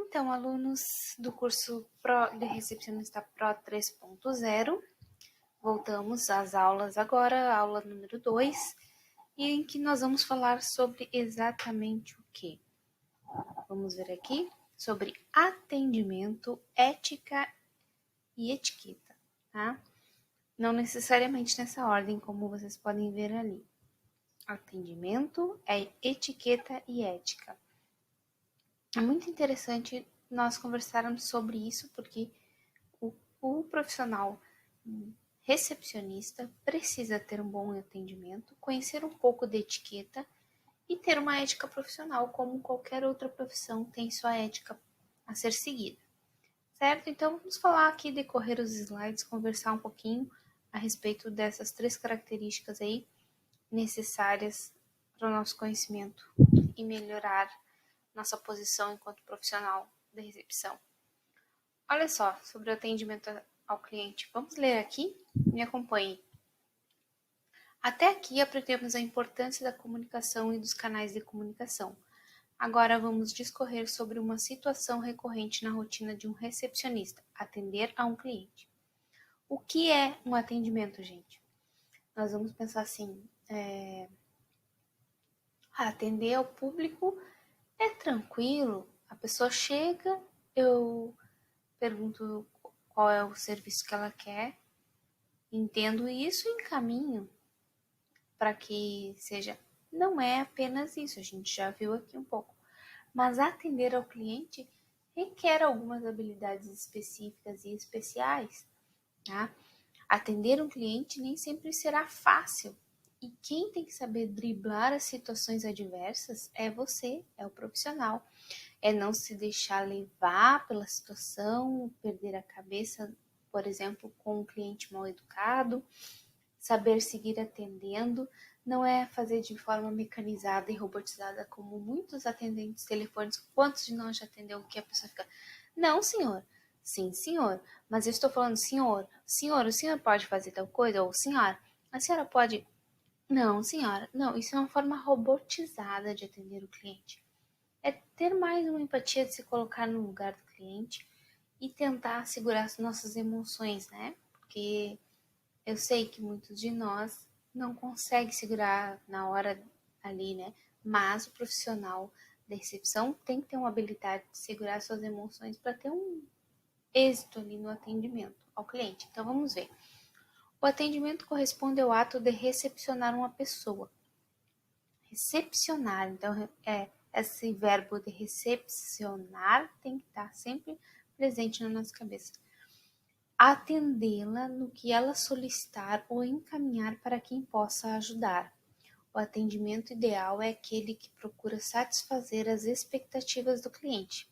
Então, alunos do curso de Recepcionista Pro 3.0, voltamos às aulas agora, aula número 2, e em que nós vamos falar sobre exatamente o quê? Vamos ver aqui sobre atendimento, ética e etiqueta, tá? Não necessariamente nessa ordem, como vocês podem ver ali. Atendimento, etiqueta e ética. É muito interessante nós conversarmos sobre isso, porque o profissional recepcionista precisa ter um bom atendimento, conhecer um pouco de etiqueta e ter uma ética profissional, como qualquer outra profissão tem sua ética a ser seguida. Certo? Então, vamos falar aqui, decorrer os slides, conversar um pouquinho a respeito dessas 3 características aí necessárias para o nosso conhecimento e melhorar nossa posição enquanto profissional de recepção. Olha só, sobre o atendimento ao cliente. Vamos ler aqui? Me acompanhe. Até aqui aprendemos a importância da comunicação e dos canais de comunicação. Agora vamos discorrer sobre uma situação recorrente na rotina de um recepcionista, atender a um cliente. O que é um atendimento, gente? Nós vamos pensar assim, atender ao público é tranquilo, a pessoa chega, eu pergunto qual é o serviço que ela quer, entendo isso e encaminho para que seja. Não é apenas isso, a gente já viu aqui um pouco. Mas atender ao cliente requer algumas habilidades específicas e especiais, tá? Atender um cliente nem sempre será fácil. E quem tem que saber driblar as situações adversas é você, é o profissional. É não se deixar levar pela situação, perder a cabeça, por exemplo, com um cliente mal educado, saber seguir atendendo, não é fazer de forma mecanizada e robotizada como muitos atendentes telefônicos. Quantos de nós já atendeu que a pessoa fica, não, senhor, sim, senhor, mas eu estou falando, senhor, o senhor pode fazer tal coisa? Ou, senhora, a senhora pode... Não, senhora, não, isso é uma forma robotizada de atender o cliente. É ter mais uma empatia de se colocar no lugar do cliente e tentar segurar as nossas emoções, né? Porque eu sei que muitos de nós não conseguem segurar na hora ali, né? Mas o profissional da recepção tem que ter uma habilidade de segurar suas emoções para ter um êxito ali no atendimento ao cliente. Então vamos ver. O atendimento corresponde ao ato de recepcionar uma pessoa. Recepcionar, então esse verbo de recepcionar tem que estar sempre presente na nossa cabeça. Atendê-la no que ela solicitar ou encaminhar para quem possa ajudar. O atendimento ideal é aquele que procura satisfazer as expectativas do cliente.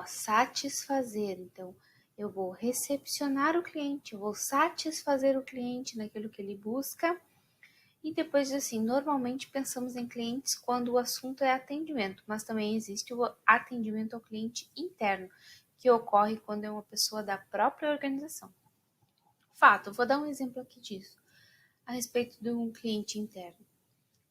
Satisfazer, então eu vou recepcionar o cliente, eu vou satisfazer o cliente naquilo que ele busca. E depois assim, normalmente pensamos em clientes quando o assunto é atendimento, mas também existe o atendimento ao cliente interno, que ocorre quando é uma pessoa da própria organização. Fato, vou dar um exemplo aqui disso, a respeito de um cliente interno.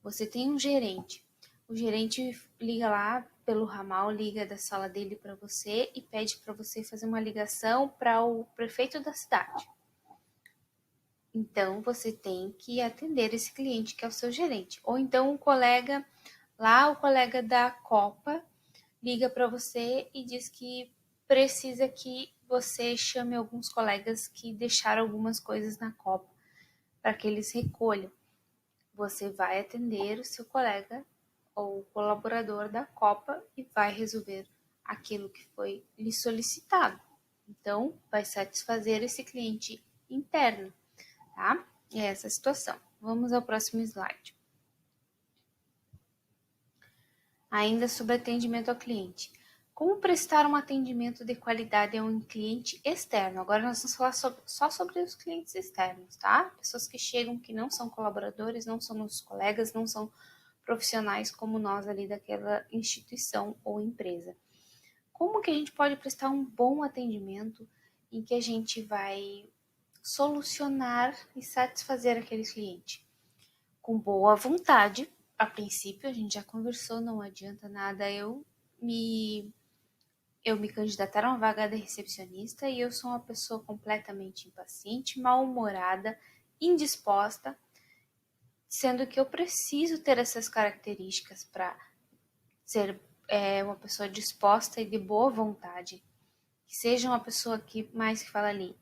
Você tem um gerente, o gerente liga lá pelo ramal, liga da sala dele para você e pede para você fazer uma ligação para o prefeito da cidade. Então, você tem que atender esse cliente que é o seu gerente. Ou então, o colega da Copa, liga para você e diz que precisa que você chame alguns colegas que deixaram algumas coisas na Copa para que eles recolham. Você vai atender o seu colega ou colaborador da Copa e vai resolver aquilo que foi lhe solicitado. Então, vai satisfazer esse cliente interno, tá? É essa a situação. Vamos ao próximo slide. Ainda sobre atendimento ao cliente. Como prestar um atendimento de qualidade a um cliente externo? Agora nós vamos falar só sobre os clientes externos, tá? Pessoas que chegam que não são colaboradores, não são nossos colegas, não são profissionais como nós ali daquela instituição ou empresa. Como que a gente pode prestar um bom atendimento em que a gente vai solucionar e satisfazer aquele cliente? Com boa vontade, a princípio a gente já conversou, não adianta nada eu eu me candidatar a uma vaga de recepcionista e eu sou uma pessoa completamente impaciente, mal-humorada, indisposta, sendo que eu preciso ter essas características para ser uma pessoa disposta e de boa vontade, que seja uma pessoa que fala ali,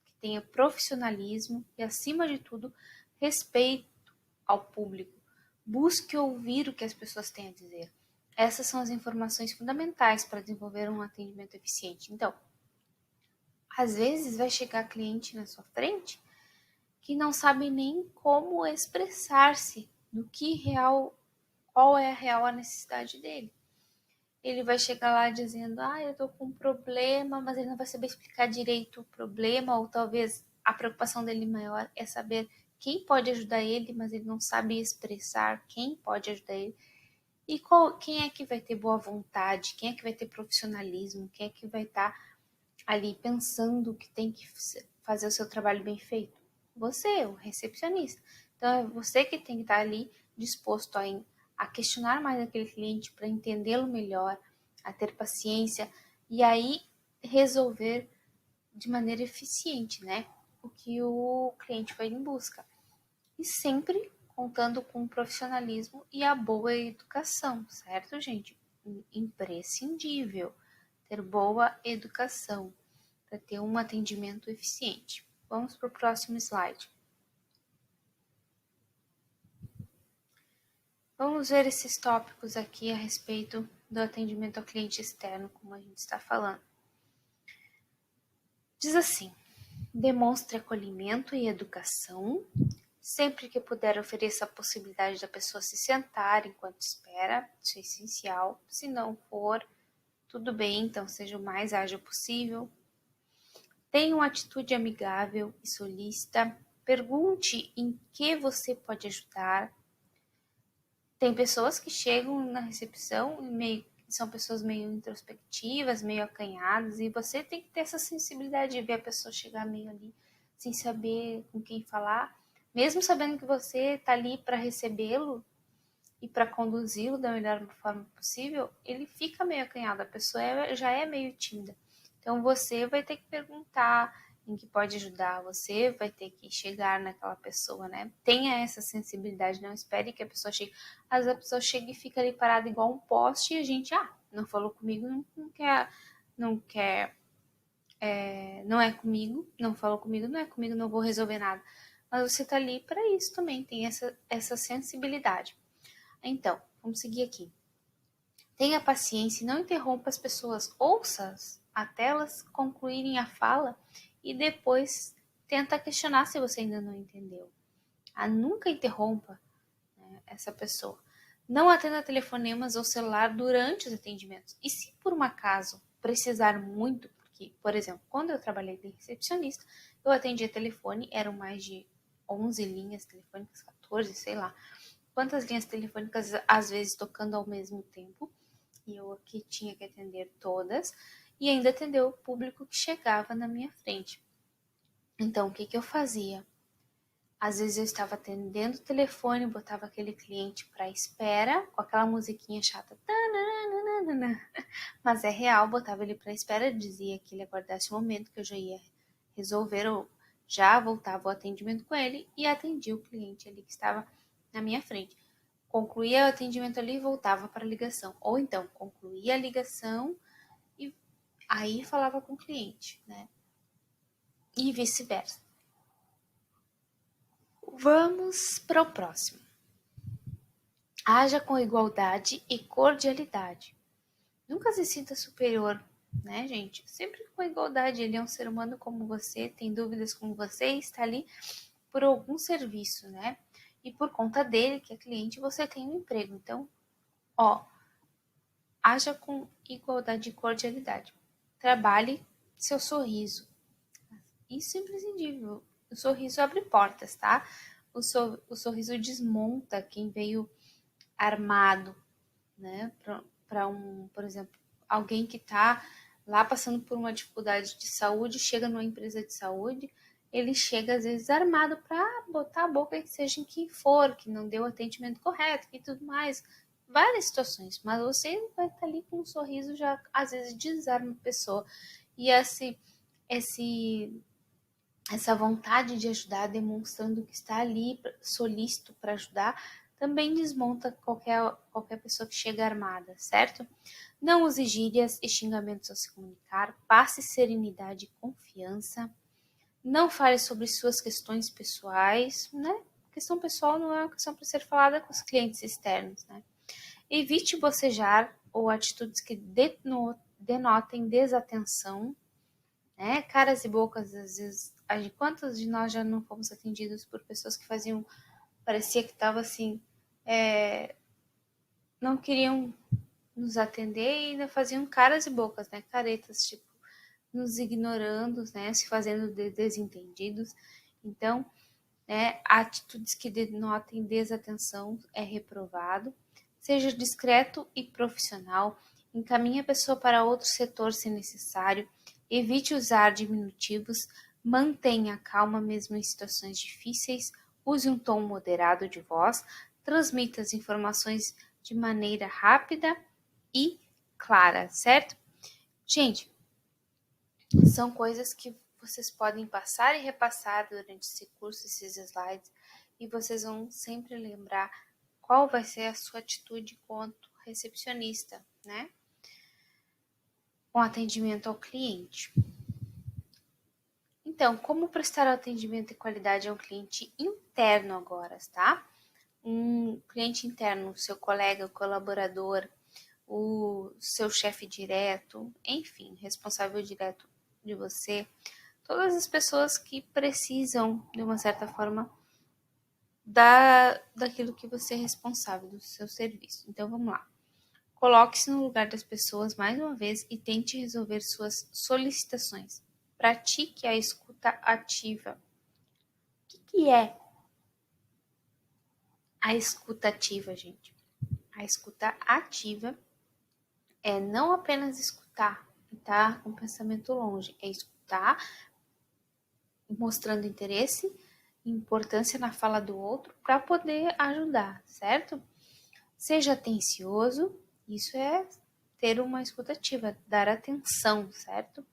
que tenha profissionalismo e, acima de tudo, respeito ao público. Busque ouvir o que as pessoas têm a dizer. Essas são as informações fundamentais para desenvolver um atendimento eficiente. Então, às vezes vai chegar cliente na sua frente que não sabe nem como expressar-se do que real, qual é a real necessidade dele. Ele vai chegar lá dizendo, eu tô com um problema, mas ele não vai saber explicar direito o problema, ou talvez a preocupação dele maior é saber quem pode ajudar ele, mas ele não sabe expressar quem pode ajudar ele. E quem é que vai ter boa vontade, quem é que vai ter profissionalismo, quem é que vai estar ali pensando que tem que fazer o seu trabalho bem feito? Você, o recepcionista. Então é você que tem que estar ali disposto a questionar mais aquele cliente para entendê-lo melhor, a ter paciência e aí resolver de maneira eficiente, né? O que o cliente foi em busca. E sempre contando com o profissionalismo e a boa educação, certo, gente? Imprescindível ter boa educação para ter um atendimento eficiente. Vamos para o próximo slide. Vamos ver esses tópicos aqui a respeito do atendimento ao cliente externo, como a gente está falando. Diz assim: demonstre acolhimento e educação. Sempre que puder, ofereça a possibilidade da pessoa se sentar enquanto espera. Isso é essencial. Se não for, tudo bem, então seja o mais ágil possível. Tenha uma atitude amigável e solícita. Pergunte em que você pode ajudar. Tem pessoas que chegam na recepção e são pessoas meio introspectivas, meio acanhadas, e você tem que ter essa sensibilidade de ver a pessoa chegar meio ali sem saber com quem falar, mesmo sabendo que você está ali para recebê-lo e para conduzi-lo da melhor forma possível, ele fica meio acanhado, a pessoa já é meio tímida. Então você vai ter que perguntar em que pode ajudar, você vai ter que chegar naquela pessoa, né? Tenha essa sensibilidade, não espere que a pessoa chegue. Às vezes a pessoa chega e fica ali parada igual um poste e a gente, não falou comigo, não quer, não é comigo, não falou comigo, não é comigo, não vou resolver nada. Mas você tá ali para isso também, tem essa sensibilidade. Então, vamos seguir aqui. Tenha paciência e não interrompa as pessoas. Ouça-as até elas concluírem a fala e depois tenta questionar se você ainda não entendeu. Nunca interrompa, né, essa pessoa. Não atenda telefonemas ou celular durante os atendimentos. E se por um acaso precisar muito, porque, por exemplo, quando eu trabalhei de recepcionista, eu atendia telefone, eram mais de 11 linhas telefônicas, 14, sei lá. Quantas linhas telefônicas às vezes tocando ao mesmo tempo, e eu aqui tinha que atender todas, e ainda atender o público que chegava na minha frente. Então, o que eu fazia? Às vezes eu estava atendendo o telefone, botava aquele cliente para espera, com aquela musiquinha chata, mas é real, botava ele para espera, dizia que ele aguardasse um momento que eu já ia resolver, ou já voltava o atendimento com ele e atendia o cliente ali que estava na minha frente. Concluía o atendimento ali e voltava para a ligação. Ou então, concluía a ligação e aí falava com o cliente, né? E vice-versa. Vamos para o próximo. Haja com igualdade e cordialidade. Nunca se sinta superior, né, gente? Sempre com igualdade. Ele é um ser humano como você, tem dúvidas como você, está ali por algum serviço, né? E por conta dele, que é cliente, você tem um emprego. Então, haja com igualdade e cordialidade. Trabalhe seu sorriso. Isso é imprescindível. O sorriso abre portas, tá? O sorriso desmonta quem veio armado, né? Por exemplo, alguém que está lá passando por uma dificuldade de saúde, chega numa empresa de saúde, ele chega às vezes armado para botar a boca, que seja em quem for, que não deu o atendimento correto e tudo mais. várias situações, mas você vai estar ali com um sorriso, já às vezes desarma a pessoa. E essa vontade de ajudar, demonstrando que está ali solícito para ajudar, também desmonta qualquer pessoa que chega armada, certo? Não use gírias e xingamentos ao se comunicar, passe serenidade e confiança. Não fale sobre suas questões pessoais, né? Questão pessoal não é uma questão para ser falada com os clientes externos, né? Evite bocejar ou atitudes que denotem desatenção, né? Caras e bocas, às vezes, quantos de nós já não fomos atendidos por pessoas que faziam, parecia que estava assim, não queriam nos atender e ainda faziam caras e bocas, né? Caretas, tipo, nos ignorando, né? Se fazendo desentendidos. Então, né? Atitudes que denotem desatenção é reprovado. Seja discreto e profissional. Encaminhe a pessoa para outro setor se necessário. Evite usar diminutivos. Mantenha a calma mesmo em situações difíceis. Use um tom moderado de voz. Transmita as informações de maneira rápida e clara, certo? Gente, são coisas que vocês podem passar e repassar durante esse curso, esses slides, e vocês vão sempre lembrar qual vai ser a sua atitude quanto recepcionista, né? Com atendimento ao cliente. Então, como prestar atendimento e qualidade a um cliente interno agora, tá? Um cliente interno, seu colega, colaborador, o seu chefe direto, enfim, responsável direto de você, todas as pessoas que precisam, de uma certa forma, daquilo que você é responsável, do seu serviço. Então, vamos lá. Coloque-se no lugar das pessoas mais uma vez e tente resolver suas solicitações. Pratique a escuta ativa. O que é a escuta ativa, gente? A escuta ativa é não apenas escutar e estar com o pensamento longe, é escutar mostrando interesse e importância na fala do outro para poder ajudar, certo? Seja atencioso, isso é ter uma escutativa, dar atenção, certo?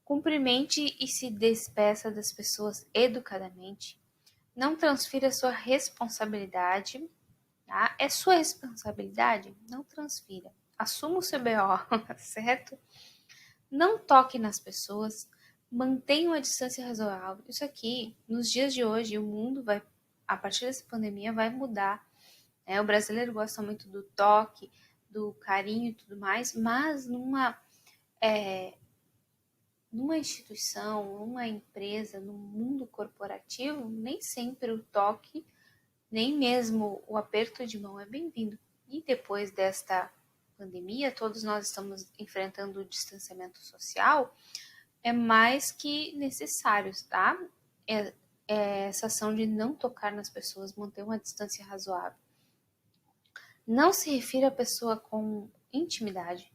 Cumprimente e se despeça das pessoas educadamente. Não transfira sua responsabilidade, tá? É sua responsabilidade? Não transfira. Assuma o seu BO, certo? Não toque nas pessoas, mantenha uma distância razoável. Isso aqui, nos dias de hoje, o mundo vai, a partir dessa pandemia, vai mudar. Né? O brasileiro gosta muito do toque, do carinho e tudo mais, mas numa instituição, numa empresa, no mundo corporativo, nem sempre o toque, nem mesmo o aperto de mão é bem-vindo. E depois desta pandemia, todos nós estamos enfrentando o distanciamento social, é mais que necessário, tá? Essa ação de não tocar nas pessoas, manter uma distância razoável. Não se refira à pessoa com intimidade.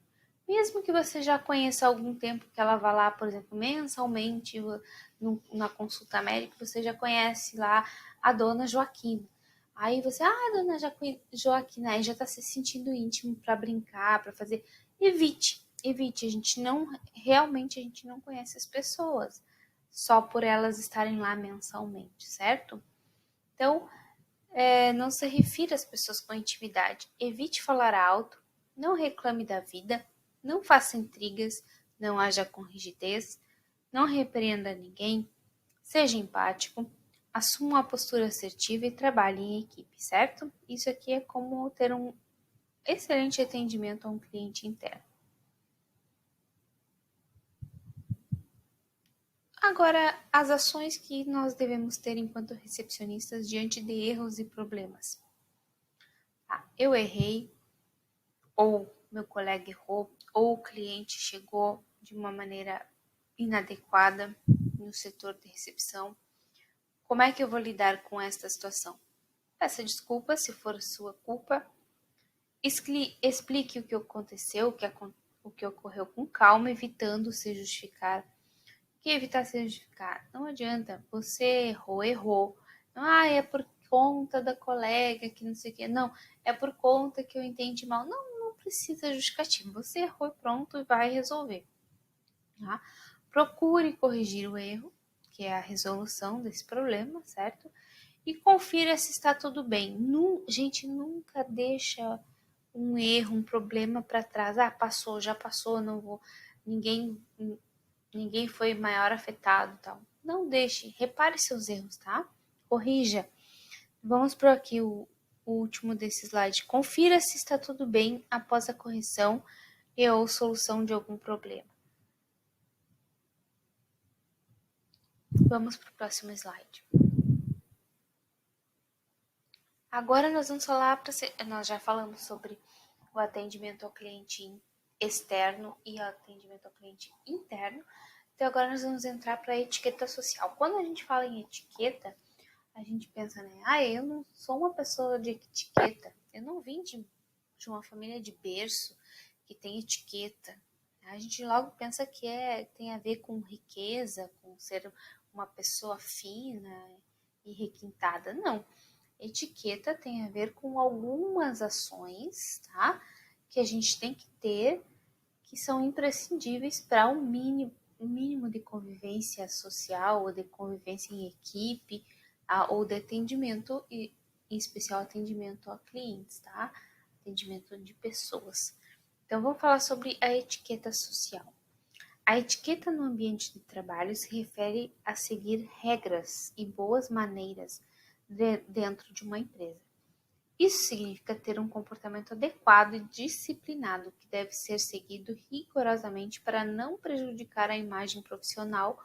Mesmo que você já conheça há algum tempo, que ela vá lá, por exemplo, mensalmente na consulta médica, você já conhece lá a dona Joaquina. Aí você, dona Joaquina, aí já está se sentindo íntimo para brincar, para fazer. Evite, a gente não conhece as pessoas, só por elas estarem lá mensalmente, certo? Então, não se refira às pessoas com intimidade. Evite falar alto, não reclame da vida, não faça intrigas, não haja com rigidez, não repreenda ninguém, seja empático, assuma uma postura assertiva e trabalhe em equipe, certo? Isso aqui é como ter um excelente atendimento a um cliente interno. Agora, as ações que nós devemos ter enquanto recepcionistas diante de erros e problemas. Eu errei, ou meu colega errou, ou o cliente chegou de uma maneira inadequada no setor de recepção. Como é que eu vou lidar com esta situação? Peça desculpa se for sua culpa. Explique o que aconteceu, o que ocorreu com calma, evitando se justificar. O que evitar se justificar? Não adianta. Você errou. Não, é porque conta da colega que não sei o que. Não, é por conta que eu entendi mal. Não precisa justificativa. Você errou, pronto, e vai resolver. Tá? Procure corrigir o erro, que é a resolução desse problema, certo? E confira se está tudo bem. Gente, nunca deixa um erro, um problema para trás. Ah, passou, já passou, não vou. Ninguém foi maior afetado, tal. Não deixe, repare seus erros, tá? Corrija. Vamos para aqui o último desse slide. Confira se está tudo bem após a correção e ou solução de algum problema. Vamos para o próximo slide. Agora nós vamos falar nós já falamos sobre o atendimento ao cliente externo e o atendimento ao cliente interno. Então agora nós vamos entrar para a etiqueta social. Quando a gente fala em etiqueta, a gente pensa, né? Eu não sou uma pessoa de etiqueta. Eu não vim de uma família de berço que tem etiqueta. A gente logo pensa que tem a ver com riqueza, com ser uma pessoa fina e requintada. Não. Etiqueta tem a ver com algumas ações, tá? Que a gente tem que ter, que são imprescindíveis para um mínimo de convivência social ou de convivência em equipe, ou de atendimento, e em especial atendimento a clientes, tá? Atendimento de pessoas. Então, vamos falar sobre a etiqueta social. A etiqueta no ambiente de trabalho se refere a seguir regras e boas maneiras dentro de uma empresa. Isso significa ter um comportamento adequado e disciplinado que deve ser seguido rigorosamente para não prejudicar a imagem profissional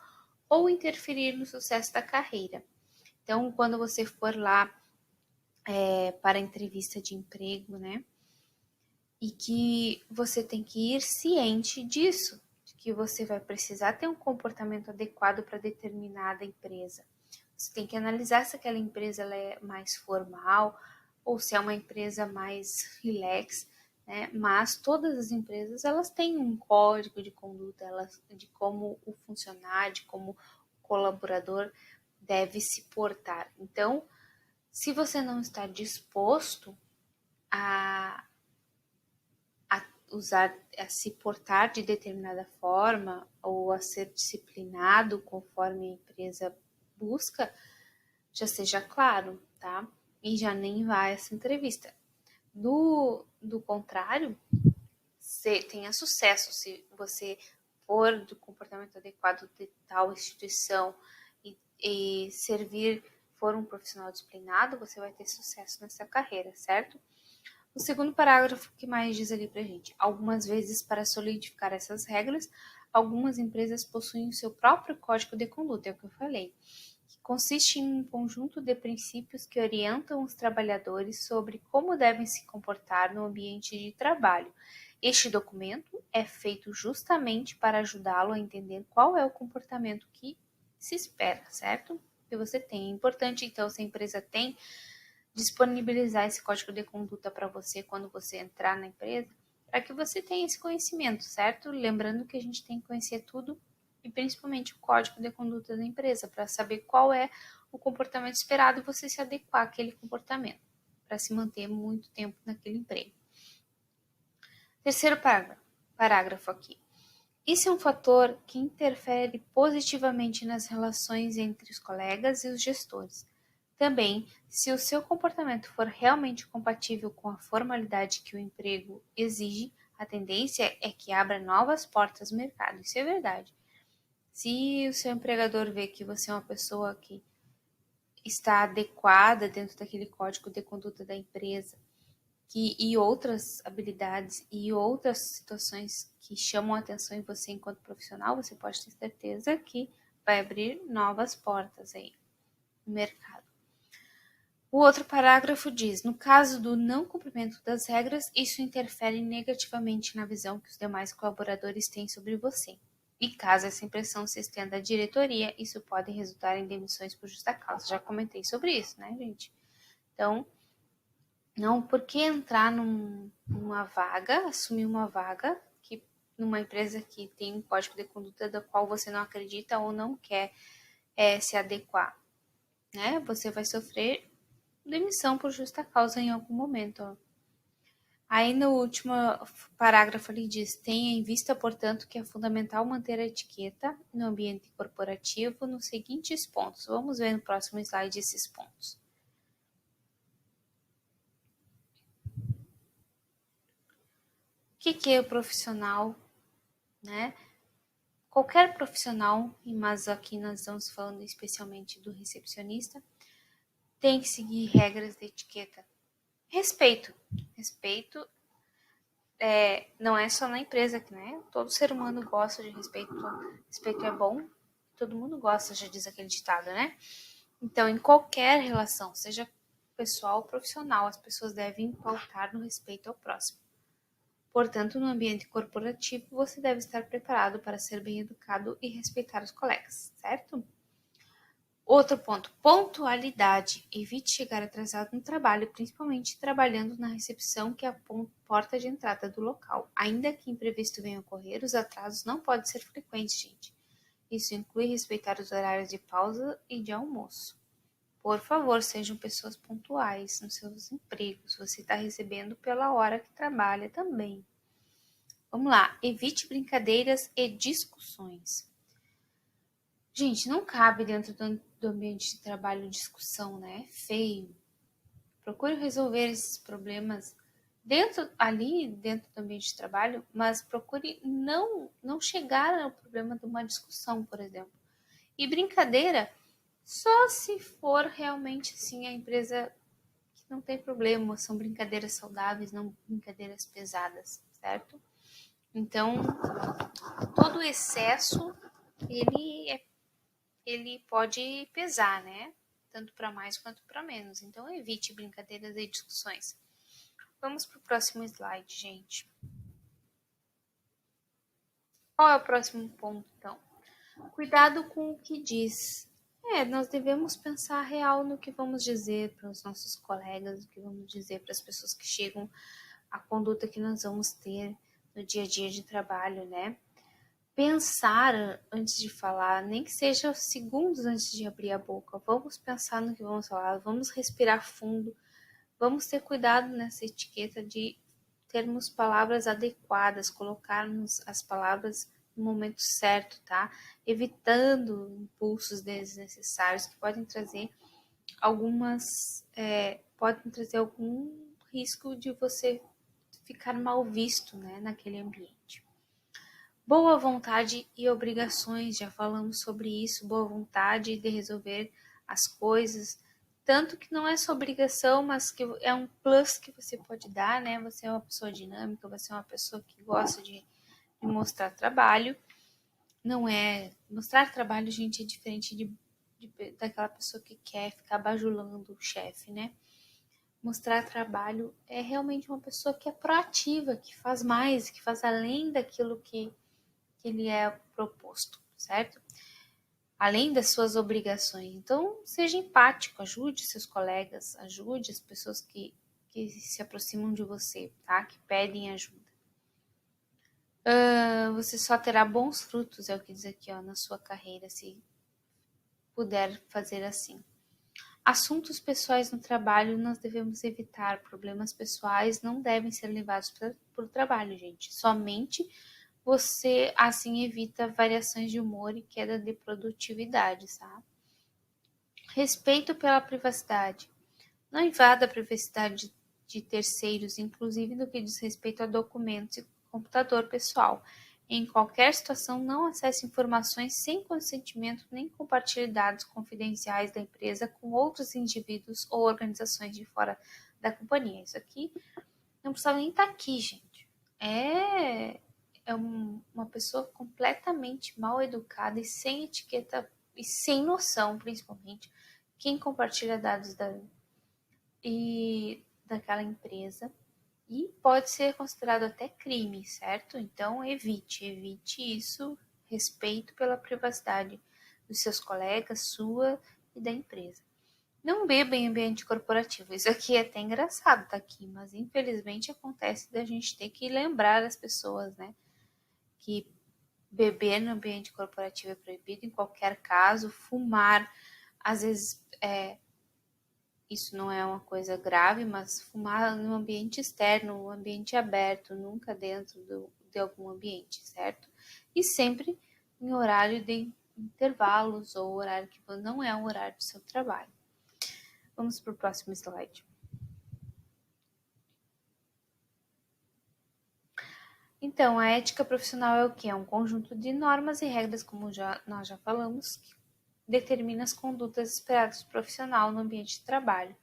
ou interferir no sucesso da carreira. Então, quando você for lá para a entrevista de emprego, né, e que você tem que ir ciente disso, de que você vai precisar ter um comportamento adequado para determinada empresa. Você tem que analisar se aquela empresa ela é mais formal ou se é uma empresa mais relax, né? Mas todas as empresas elas têm um código de conduta, de como o funcionário, de como o colaborador deve se portar. Então, se você não está disposto a se portar de determinada forma ou a ser disciplinado conforme a empresa busca, já seja claro, tá? E já nem vá a essa entrevista. Do contrário, você tenha sucesso se você for do comportamento adequado de tal instituição e servir, for um profissional disciplinado, você vai ter sucesso nessa carreira, certo? O segundo parágrafo que mais diz ali pra gente. Algumas vezes, para solidificar essas regras, algumas empresas possuem o seu próprio código de conduta, é o que eu falei, que consiste em um conjunto de princípios que orientam os trabalhadores sobre como devem se comportar no ambiente de trabalho. Este documento é feito justamente para ajudá-lo a entender qual é o comportamento que se espera, certo? Que você tem. É importante, então, se a empresa tem, disponibilizar esse código de conduta para você quando você entrar na empresa, para que você tenha esse conhecimento, certo? Lembrando que a gente tem que conhecer tudo e principalmente o código de conduta da empresa, para saber qual é o comportamento esperado e você se adequar àquele comportamento, para se manter muito tempo naquele emprego. Terceiro parágrafo aqui. Isso é um fator que interfere positivamente nas relações entre os colegas e os gestores. Também, se o seu comportamento for realmente compatível com a formalidade que o emprego exige, a tendência é que abra novas portas no mercado. Isso é verdade. Se o seu empregador vê que você é uma pessoa que está adequada dentro daquele código de conduta da empresa, e outras habilidades e outras situações que chamam a atenção em você enquanto profissional, você pode ter certeza que vai abrir novas portas aí no mercado. O outro parágrafo diz: no caso do não cumprimento das regras, isso interfere negativamente na visão que os demais colaboradores têm sobre você. E caso essa impressão se estenda à diretoria, isso pode resultar em demissões por justa causa. Já comentei sobre isso, né, gente? Então, não, por que entrar numa vaga, assumir uma vaga que numa empresa que tem um código de conduta da qual você não acredita ou não quer se adequar, né? Você vai sofrer demissão por justa causa em algum momento. Ó. Aí no último parágrafo ele diz: tenha em vista, portanto, que é fundamental manter a etiqueta no ambiente corporativo nos seguintes pontos. Vamos ver no próximo slide esses pontos. O que é o profissional, né? Qualquer profissional, mas aqui nós estamos falando especialmente do recepcionista, tem que seguir regras de etiqueta. Respeito. Respeito não é só na empresa, né? Todo ser humano gosta de respeito. Respeito é bom. Todo mundo gosta, já diz aquele ditado, né? Então, em qualquer relação, seja pessoal ou profissional, as pessoas devem pautar no respeito ao próximo. Portanto, no ambiente corporativo, você deve estar preparado para ser bem educado e respeitar os colegas, certo? Outro ponto, pontualidade. Evite chegar atrasado no trabalho, principalmente trabalhando na recepção, que é a porta de entrada do local. Ainda que imprevisto venha a ocorrer, os atrasos não podem ser frequentes, gente. Isso inclui respeitar os horários de pausa e de almoço. Por favor, sejam pessoas pontuais nos seus empregos. Você está recebendo pela hora que trabalha também. Vamos lá, evite brincadeiras e discussões. Gente, não cabe dentro do ambiente de trabalho discussão, né? Feio. Procure resolver esses problemas dentro do ambiente de trabalho, mas procure não chegar ao problema de uma discussão, por exemplo. E brincadeira, só se for realmente assim a empresa que não tem problema, são brincadeiras saudáveis, não brincadeiras pesadas, certo? Então, todo excesso ele pode pesar, né? Tanto para mais quanto para menos. Então, evite brincadeiras e discussões. Vamos para o próximo slide, gente. Qual é o próximo ponto, então? Cuidado com o que diz. Nós devemos pensar real no que vamos dizer para os nossos colegas, o que vamos dizer para as pessoas que chegam, a conduta que nós vamos ter no dia a dia de trabalho, né? Pensar antes de falar, nem que seja segundos antes de abrir a boca. Vamos pensar no que vamos falar, vamos respirar fundo, vamos ter cuidado nessa etiqueta de termos palavras adequadas, colocarmos as palavras no momento certo, tá? Evitando impulsos desnecessários que podem trazer podem trazer algum risco de você ficar mal visto, né, naquele ambiente. Boa vontade e obrigações, já falamos sobre isso, boa vontade de resolver as coisas, tanto que não é sua obrigação, mas que é um plus que você pode dar, né? Você é uma pessoa dinâmica, você é uma pessoa que gosta de mostrar trabalho. Não é... Mostrar trabalho, gente, é diferente daquela pessoa que quer ficar bajulando o chefe, né? Mostrar trabalho é realmente uma pessoa que é proativa, que faz mais, que faz além daquilo que ele é proposto, certo? Além das suas obrigações. Então, seja empático, ajude seus colegas, ajude as pessoas que se aproximam de você, tá? Que pedem ajuda. Você só terá bons frutos, é o que diz aqui, ó, na sua carreira, se puder fazer assim. Assuntos pessoais no trabalho nós devemos evitar. Problemas pessoais não devem ser levados para o trabalho, gente. Somente você assim evita variações de humor e queda de produtividade, tá? Respeito pela privacidade. Não invada a privacidade de terceiros, inclusive no que diz respeito a documentos e computador pessoal. Em qualquer situação, não acesse informações sem consentimento nem compartilhe dados confidenciais da empresa com outros indivíduos ou organizações de fora da companhia. Isso aqui não precisava nem estar aqui, gente. Uma pessoa completamente mal educada e sem etiqueta e sem noção, principalmente, quem compartilha dados daquela empresa e pode ser considerado até crime, certo? Então evite isso, respeito pela privacidade dos seus colegas, sua e da empresa. Não beba em ambiente corporativo. Isso aqui é até engraçado tá aqui, mas infelizmente acontece da gente ter que lembrar as pessoas, né? Que beber no ambiente corporativo é proibido em qualquer caso, fumar, às vezes isso não é uma coisa grave, mas fumar no ambiente externo, no ambiente aberto, nunca dentro de algum ambiente, certo? E sempre em horário de intervalos ou horário que não é um horário do seu trabalho. Vamos para o próximo slide. Então, a ética profissional é o que? É um conjunto de normas e regras, como nós já falamos, que determina as condutas esperadas do profissional no ambiente de trabalho.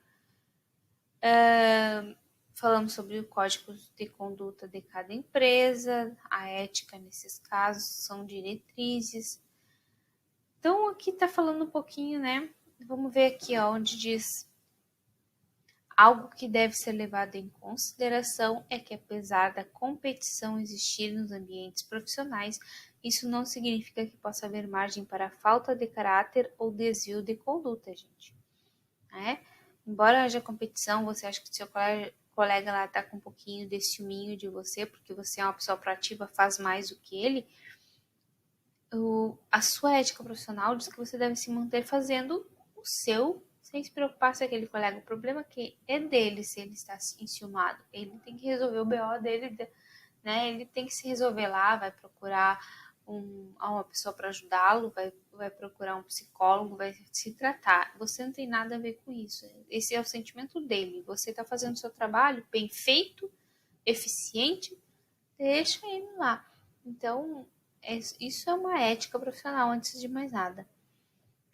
Falamos sobre o código de conduta de cada empresa, a ética nesses casos, são diretrizes. Então, aqui está falando um pouquinho, né? Vamos ver aqui, ó, onde diz algo que deve ser levado em consideração é que, apesar da competição existir nos ambientes profissionais, isso não significa que possa haver margem para falta de caráter ou desvio de conduta, gente. Né? Embora haja competição, você acha que seu colega lá está com um pouquinho de ciúminho de você, porque você é uma pessoa proativa, faz mais do que ele, a sua ética profissional diz que você deve se manter fazendo o seu, sem se preocupar se aquele colega, o problema que é dele se ele está enciumado, ele tem que resolver o BO dele, né? Ele tem que se resolver lá, vai procurar uma pessoa para ajudá-lo, vai procurar um psicólogo, vai se tratar. Você não tem nada a ver com isso. Esse é o sentimento dele. Você está fazendo o seu trabalho bem feito, eficiente, deixa ele lá. Então, isso é uma ética profissional, antes de mais nada.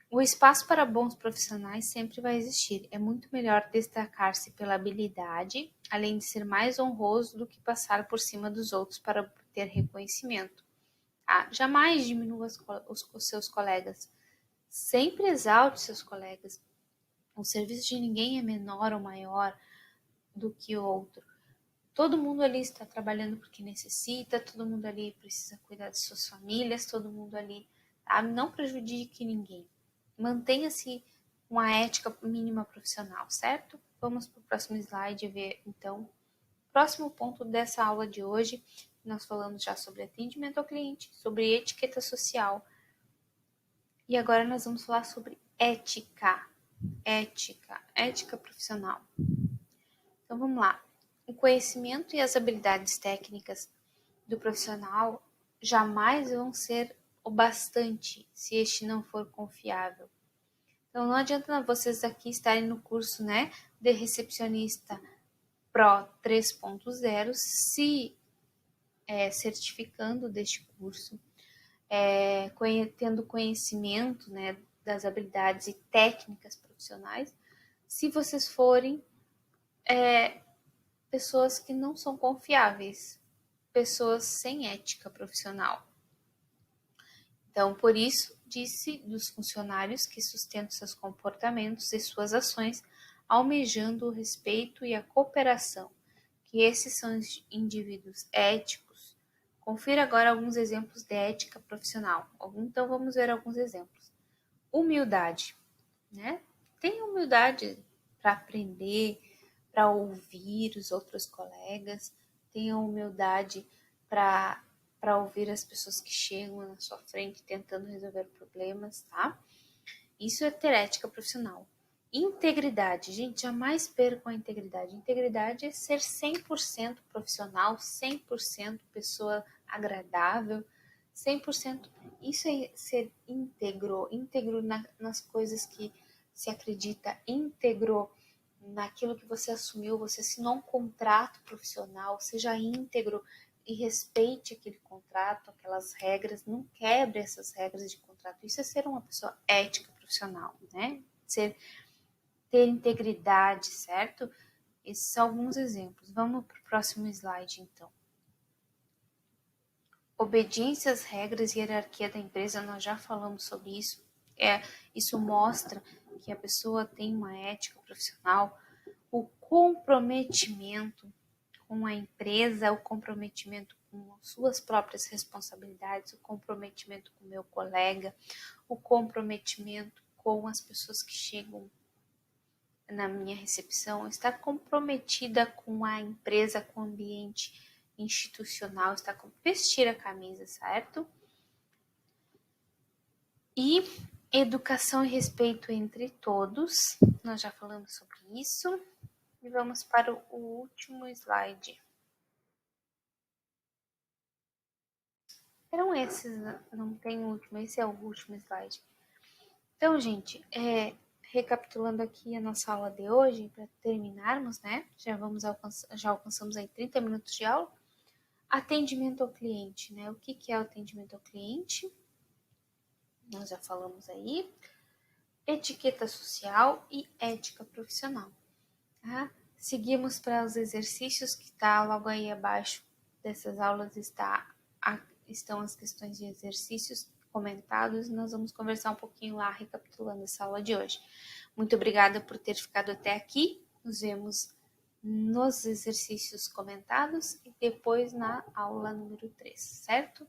O espaço para bons profissionais sempre vai existir. É muito melhor destacar-se pela habilidade, além de ser mais honroso do que passar por cima dos outros para obter reconhecimento. Tá? Jamais diminua os seus colegas. Sempre exalte seus colegas. O serviço de ninguém é menor ou maior do que o outro. Todo mundo ali está trabalhando porque necessita, todo mundo ali precisa cuidar de suas famílias, todo mundo ali, sabe? Não prejudique ninguém. Mantenha-se com a ética mínima profissional, certo? Vamos para o próximo slide ver, então, próximo ponto dessa aula de hoje. Nós falamos já sobre atendimento ao cliente, sobre etiqueta social. E agora nós vamos falar sobre ética profissional. Então vamos lá. O conhecimento e as habilidades técnicas do profissional jamais vão ser o bastante se este não for confiável. Então não adianta vocês aqui estarem no curso, né, de recepcionista Pro 3.0 se certificando deste curso, tendo conhecimento, né, das habilidades e técnicas profissionais, se vocês forem pessoas que não são confiáveis, pessoas sem ética profissional. Então, por isso, disse dos funcionários que sustentam seus comportamentos e suas ações, almejando o respeito e a cooperação, que esses são indivíduos éticos. Confira agora alguns exemplos de ética profissional. Então, vamos ver alguns exemplos. Humildade, né? Tenha humildade para aprender, para ouvir os outros colegas, tenha humildade para ouvir as pessoas que chegam na sua frente tentando resolver problemas, tá? Isso é ter ética profissional. Integridade, gente, jamais percam a integridade. Integridade é ser 100% profissional, 100% pessoa agradável, 100%. Isso é ser íntegro nas coisas que se acredita, íntegro naquilo que você assumiu, você assinou um contrato profissional, seja íntegro e respeite aquele contrato, aquelas regras, não quebre essas regras de contrato. Isso é ser uma pessoa ética profissional, né? Ter integridade, certo? Esses são alguns exemplos. Vamos para o próximo slide, então. Obediência às regras e hierarquia da empresa, nós já falamos sobre isso. Isso mostra que a pessoa tem uma ética profissional. O comprometimento com a empresa, o comprometimento com suas próprias responsabilidades, o comprometimento com o meu colega, o comprometimento com as pessoas que chegam na minha recepção, estar comprometida com a empresa, com o ambiente institucional, estar com vestir a camisa, certo? E educação e respeito entre todos, nós já falamos sobre isso. E vamos para o último slide. Eram esses, não tem o último, esse é o último slide. Então, gente, recapitulando aqui a nossa aula de hoje, para terminarmos, né? Já alcançamos aí 30 minutos de aula. Atendimento ao cliente, né? O que é o atendimento ao cliente? Nós já falamos aí. Etiqueta social e ética profissional. Tá? Seguimos para os exercícios que está logo aí abaixo dessas aulas estão as questões de exercícios comentados e nós vamos conversar um pouquinho lá recapitulando essa aula de hoje. Muito obrigada por ter ficado até aqui. Nos vemos nos exercícios comentados e depois na aula número 3, certo?